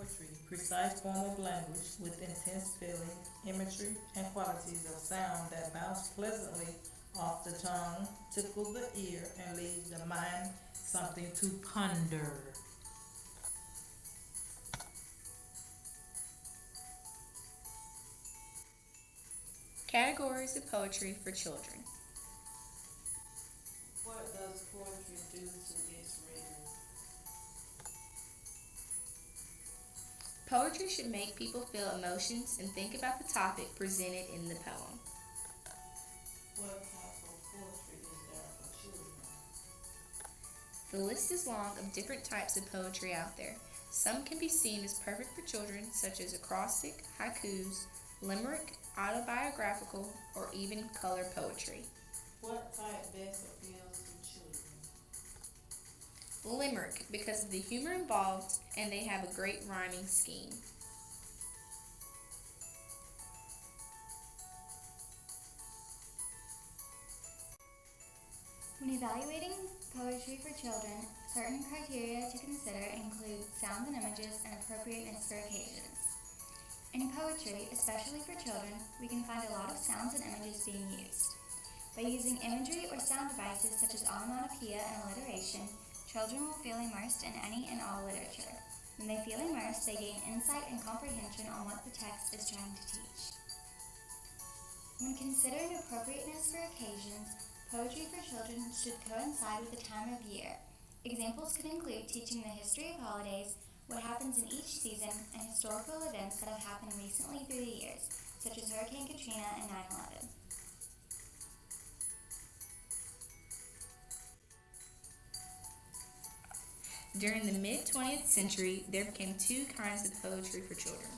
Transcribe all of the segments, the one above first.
poetry, precise form of language with intense feeling, imagery, and qualities of sound that bounce pleasantly off the tongue, tickle the ear, and leave the mind something to ponder. Categories of poetry for children. What does poetry do to its reader? Poetry should make people feel emotions and think about the topic presented in the poem. What type of poetry is there for children? The list is long of different types of poetry out there. Some can be seen as perfect for children, such as acrostic, haikus, limerick, autobiographical, or even color poetry. What type best appeals to children? Limerick, because of the humor involved and they have a great rhyming scheme. When evaluating poetry for children, certain criteria to consider include sounds and images and appropriateness for occasions. In poetry, especially for children, we can find a lot of sounds and images being used. By using imagery or sound devices such as onomatopoeia and alliteration, children will feel immersed in any and all literature. When they feel immersed, they gain insight and comprehension on what the text is trying to teach. When considering appropriateness for occasions, poetry for children should coincide with the time of year. Examples could include teaching the history of holidays, what happens in each season, and historical events that have happened recently through the years, such as Hurricane Katrina and 9/11. During the mid-20th century, there became two kinds of poetry for children.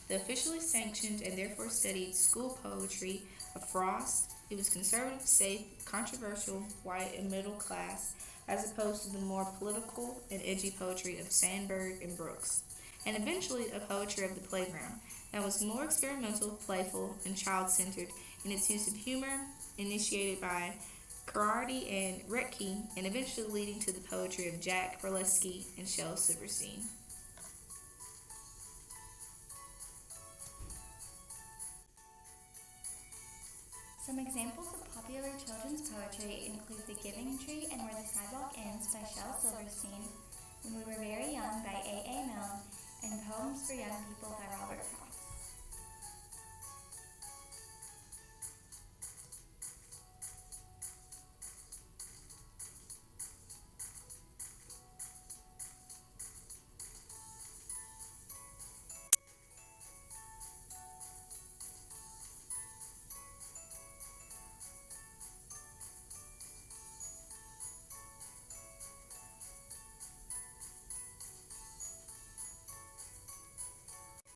The officially sanctioned and therefore studied school poetry of Frost. It was conservative, safe, controversial, white, and middle class, as opposed to the more political and edgy poetry of Sandburg and Brooks. And eventually a poetry of the playground that was more experimental, playful, and child-centered in its use of humor, initiated by Karate and Retke, and eventually leading to the poetry of Jack Burleski and Shel Silverstein. Some examples of popular children's poetry include The Giving Tree and Where the Sidewalk Ends by Shel Silverstein, When We Were Very Young by A. A. Milne, and Poems for Young People by Robert Frost.